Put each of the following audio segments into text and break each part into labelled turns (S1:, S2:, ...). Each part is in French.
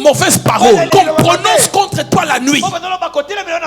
S1: mauvaise parole qu'on prononce contre toi la nuit,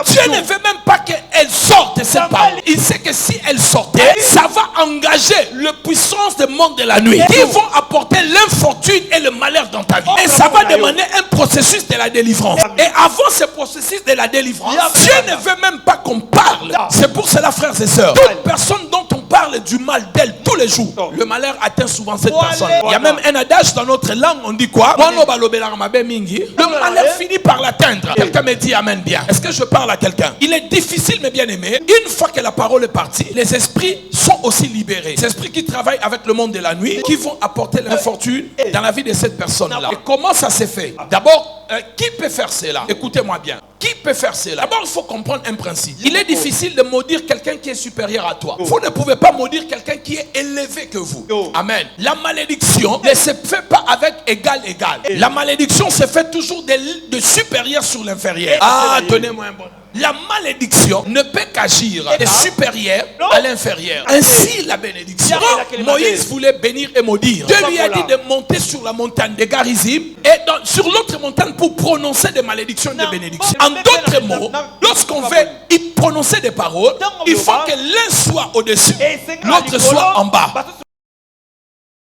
S1: Dieu ne veut même pas qu'elle sorte de cette parole. Il sait que si elle sortait, ça va engager la puissance du monde de la nuit qui vont apporter l'infortune et le malheur dans ta vie. Et ça va demander un processus de la délivrance. Et avant ce processus de la délivrance, Dieu ne veut même pas qu'on parle. C'est pour cela, frères et sœurs, toute personne dont on parle du mal d'elle tous les jours, le malheur atteint souvent cette personne. Il y a même un adage dans notre langue, on dit quoi? Le malheur finit par l'atteindre. Quelqu'un me dit amen bien. Est-ce que je parle à quelqu'un? Il est difficile, mes bien-aimés, une fois que la parole est partie, les esprits sont aussi libérés. Ces esprits qui travaillent avec le monde de la nuit, qui vont apporter l'infortune dans la vie de cette personne-là. Et comment ça s'est fait? D'abord, qui peut faire cela? Écoutez-moi bien. Qui peut faire cela? D'abord, il faut comprendre un principe. Il est difficile de maudire quelqu'un qui est supérieur à toi. Vous ne pouvez pas maudire quelqu'un qui est élevé que vous. Amen. La malédiction ne se fait pas avec égal. La malédiction se fait toujours de supérieur sur l'inférieur. Ah, tenez-moi un bon. La malédiction ne peut qu'agir de supérieur à l'inférieur. Ainsi la bénédiction. Moïse voulait bénir et maudire. Dieu lui a dit de monter sur la montagne de Garizim et sur l'autre montagne pour prononcer des malédictions et des bénédictions. En d'autres mots, lorsqu'on veut y prononcer des paroles, il faut que l'un soit au-dessus, l'autre soit en bas.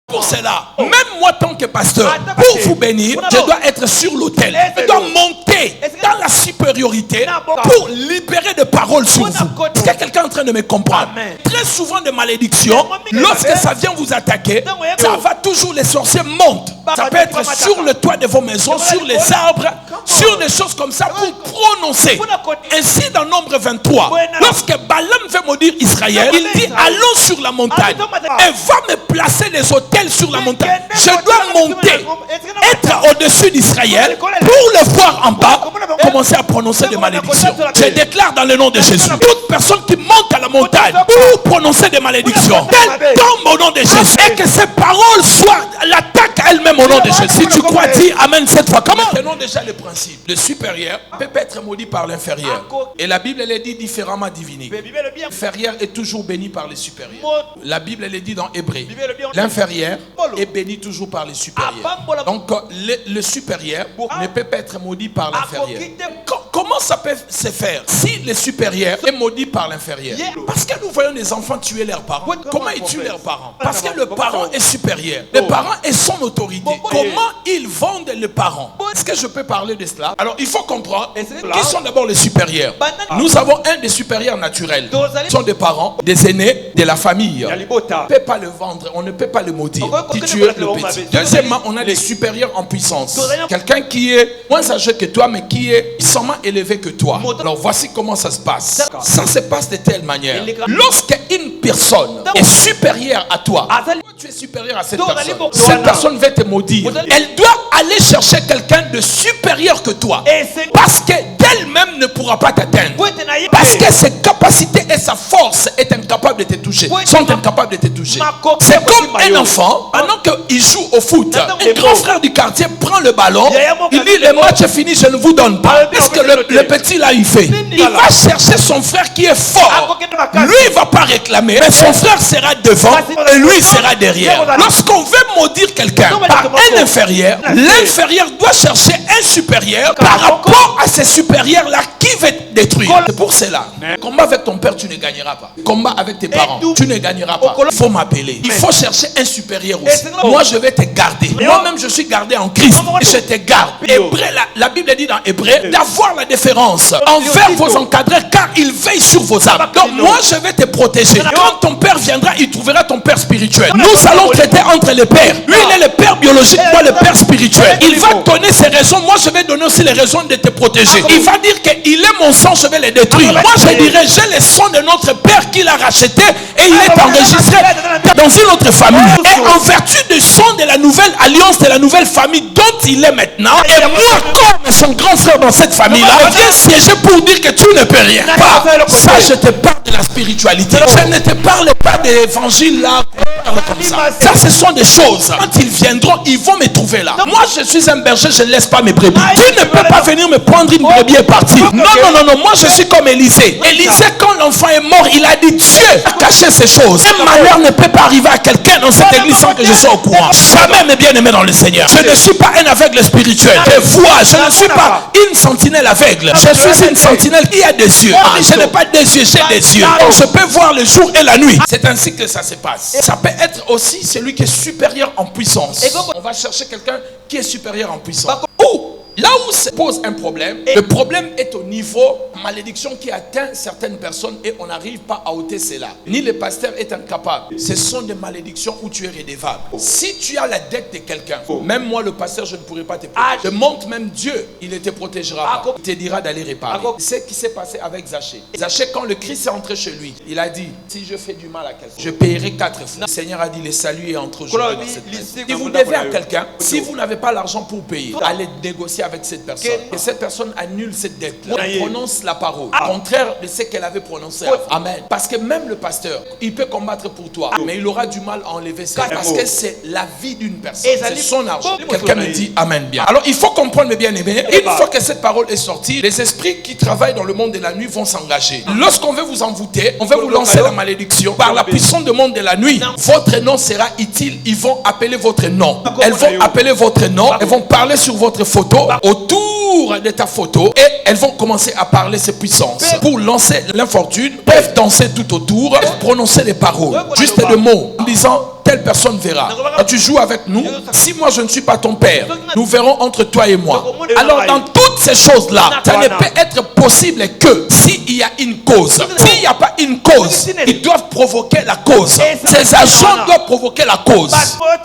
S1: Pour cela, même moi tant que pasteur, pour vous bénir, je dois être sur l'autel. Je dois monter dans la supériorité pour libérer des paroles sur vous. Est-ce que quelqu'un est en train de me comprendre? Très souvent de malédictions, lorsque ça vient vous attaquer, ça va toujours, les sorciers montent. Ça peut être sur le toit de vos maisons, sur les arbres, sur des choses comme ça pour prononcer. Ainsi dans Nombre 23, lorsque Balaam veut maudire Israël, il dit allons sur la montagne et va me placer les autels sur la montagne. Je dois monter, être au-dessus d'Israël pour le voir en bas, commencer à prononcer des malédictions. Je déclare dans le nom de Jésus, toute personne qui monte à la montagne pour prononcer des malédictions, qu'elle tombe au nom de Jésus et que ces paroles soient l'attaque à elle-même au nom de Jésus. Si tu crois, dis amen cette fois. Comment? Tenons déjà le principe. Le supérieur peut être maudit par l'inférieur. Et la Bible, elle est dit différemment diviné. L'inférieur est toujours béni par les supérieurs. La Bible, elle est dit dans Hébreu. L'inférieur est béni toujours par les supérieurs. Donc le supérieur ne peut pas être maudit par l'inférieur. Comment ça peut se faire si le supérieur est maudit par l'inférieur? Parce que nous voyons les enfants tuer leurs parents. Comment ils tuent leurs parents? Parce que le parent est supérieur. Le parent est son autorité. Comment ils vendent le parent? Est-ce que je peux parler de cela? Alors il faut comprendre qui sont d'abord les supérieurs. Nous avons un des supérieurs naturels. Ce sont des parents, des aînés de la famille. On ne peut pas le vendre, on ne peut pas le maudire. Si tu es le petit. Deuxièmement, on a des supérieurs en puissance. Quelqu'un qui est moins âgé que toi, mais qui est puissamment élevé que toi. Alors voici comment ça se passe. Ça se passe de telle manière. Lorsque une personne est supérieure à toi, tu es supérieur à cette personne veut te maudire. Elle doit aller chercher quelqu'un de supérieur que toi. Parce que d'elle-même ne pourra pas t'atteindre. Parce que ses capacités et sa force est incapable de te toucher. Sont incapables de te toucher. C'est comme un enfant, pendant qu'il joue au foot, un grand frère du quartier prend le ballon, il dit le match est fini, je ne vous donne pas. Qu'est-ce que le petit là il fait? Il va chercher son frère qui est fort. Lui il ne va pas réclamer, mais son frère sera devant et lui il sera derrière. Lorsqu'on veut maudire quelqu'un par un inférieur, l'inférieur doit chercher un supérieur par rapport à ces supérieurs là qui veut détruire. C'est pour cela, combat avec ton père tu ne gagneras pas. Combat avec tes parents tu ne gagneras pas. Il faut m'appeler. Il faut chercher un supérieur aussi. Moi je vais te garder. Moi-même je suis gardé en Christ et je te garde. Hébreu, la Bible dit dans Hébreu d'avoir la déférence envers vos encadrés car ils veillent sur vos âmes. Donc moi je vais te protéger. Quand ton père viendra, il trouvera ton père spirituel. Nous allons traiter entre les pères. Lui il est le père biologique, moi le père spirituel. Il va donner ses raisons, moi je vais donner aussi les raisons de te protéger. Il va dire qu'il est mon sang, je vais les détruire. Moi je dirais j'ai le sang de notre père qui l'a racheté et il est enregistré dans une autre famille. Et en vertu du sang de la nouvelle alliance, de la nouvelle famille dont il est maintenant, et moi comme mais son grand frère dans cette famille-là vient siéger pour dire que tu ne peux rien. Ça, je te parle de la spiritualité. Je ne te parle pas de l'évangile là. Comme ça, ce sont des choses. Quand ils viendront, ils vont me trouver là. Moi, je suis un berger, je ne laisse pas mes brebis. Tu ne peux pas venir me prendre une brebis et partir. Non. Moi, je suis comme Élisée. Élisée, quand l'enfant est mort, il a dit Dieu a caché ces choses. Un malheur ne peut pas arriver à quelqu'un dans cette église sans que je sois au courant. Jamais, mes bien-aimés dans le Seigneur. Je ne suis pas un aveugle spirituel. Je vois, je ne suis pas une sentinelle aveugle. Je suis une sentinelle qui a des yeux. Je n'ai pas des yeux, j'ai des yeux. Donc, je peux voir le jour et la nuit. C'est ainsi que ça se passe. Ça peut être aussi celui qui est supérieur en puissance. On va chercher quelqu'un qui est supérieur en puissance. Ou là où se pose un problème, le problème est au niveau malédiction qui atteint certaines personnes et on n'arrive pas à ôter cela. Ni le pasteur est incapable. Ce sont des malédictions où tu es redevable. Si tu as la dette de quelqu'un, même moi le pasteur, je ne pourrais pas te protéger. Je montre même Dieu, il ne te protégera pas. Il te dira d'aller réparer. C'est ce qui s'est passé avec Zachée. Zachée, quand le Christ est entré chez lui, il a dit, si je fais du mal à quelqu'un, je paierai 4 fois. Le Seigneur a dit, le salut est entre aujourd'hui. Si vous devez à quelqu'un, si vous n'avez pas l'argent pour payer, allez négocier avec cette personne. Et cette personne annule cette dette-là. Elle prononce la parole. Au contraire de ce qu'elle avait prononcé. Amen. Parce que même le pasteur, il peut combattre pour toi, mais il aura du mal à enlever ça. Parce que c'est la vie d'une personne. C'est son argent. Quelqu'un me dit Amen bien. Alors il faut comprendre, mes bien-aimés, une fois que cette parole est sortie, les esprits qui travaillent dans le monde de la nuit vont s'engager. Lorsqu'on veut vous envoûter, on veut vous lancer la malédiction. Par la puissance du monde de la nuit, votre nom sera utile. Ils vont appeler votre nom. Elles vont appeler votre nom. Elles vont parler sur votre photo, autour de ta photo, et elles vont commencer à parler ces puissances. Pour lancer l'infortune, peuvent danser tout autour, prononcer les paroles, juste des mots, en disant telle personne verra. Quand tu joues avec nous, si moi je ne suis pas ton père, nous verrons entre toi et moi. Alors dans toutes ces choses-là, ça ne peut être possible que s'il y a une cause. S'il n'y a pas une cause, ils doivent provoquer la cause. Ces agents doivent provoquer la cause.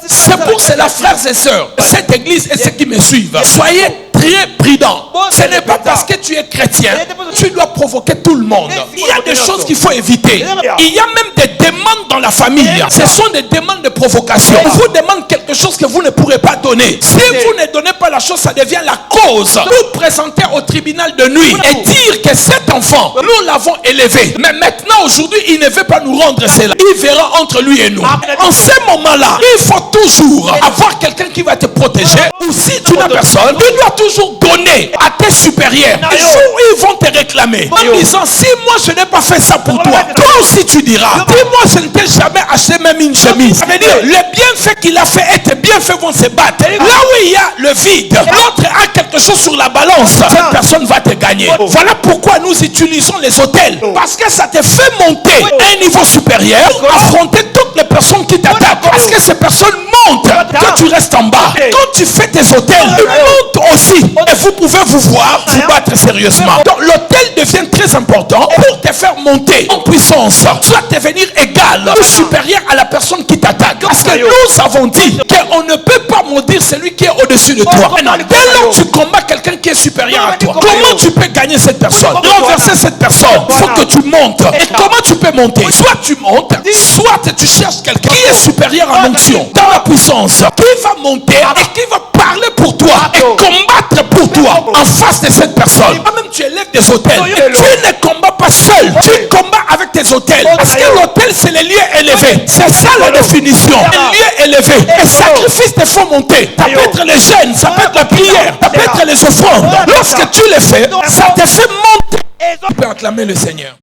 S1: C'est pour cela, frères et sœurs, cette église et ceux qui me suivent, soyez très prudents. Ce n'est pas parce que tu es chrétien, tu dois provoquer tout le monde. Il y a des choses qu'il faut éviter. Il y a même des demandes dans la famille. Ce sont des demandes de provocation. On vous demande quelque chose que vous ne pourrez pas donner. Si vous ne donnez pas la chose, ça devient la cause. Vous présenter au tribunal de nuit et dire que cet enfant, nous l'avons élevé. Mais maintenant, aujourd'hui, il ne veut pas nous rendre cela. Il verra entre lui et nous. En ce moment-là, il faut toujours avoir quelqu'un qui va te protéger. Ou si tu n'as personne, tu dois toujours donner à tes supérieurs. Les jours où ils vont te réclamer en disant, si moi je n'ai pas fait ça pour toi, toi aussi tu diras, si moi je ne t'ai jamais acheté même une chemise. Ça veut dire, les bienfaits qu'il a fait et tes bienfaits vont se battre. Là où il y a le vide, l'autre a quelque chose sur la balance, cette personne va te gagner. Voilà pourquoi nous utilisons les hôtels. Parce que ça te fait monter à un niveau supérieur, affronter toutes les personnes qui t'attaquent. Parce que ces personnes montent, toi tu restes en bas. Quand tu fais tes hôtels, ils montent aussi. Et vous pouvez vous voir, vous battre sérieusement. Donc l'hôtel devient très important pour te faire monter en puissance, soit devenir égal ou supérieur à la personne qui t'attaque. Parce que nous avons dit qu'on ne peut pas maudire celui qui est au-dessus de toi. Maintenant, dès lors que tu combats quelqu'un qui est supérieur à toi, comment tu peux gagner cette personne, renverser cette personne? Il faut que tu montes. Et comment tu peux monter? Soit tu montes, soit tu cherches quelqu'un qui est supérieur en onction, dans la puissance, qui va monter et qui va parler pour toi et combattre pour toi en face de cette personne. Toi-même tu élèves des hôtels. Et tu ne combats pas seul, tu combats avec tes hôtels. Parce que l'hôtel c'est les lieux élevés. C'est ça la définition. Les lieux élevés. Les sacrifices te font monter. Ça peut être les jeûnes, ça peut être la prière, ça peut être les offrandes. Lorsque tu les fais, ça te fait monter. Tu peux acclamer le Seigneur.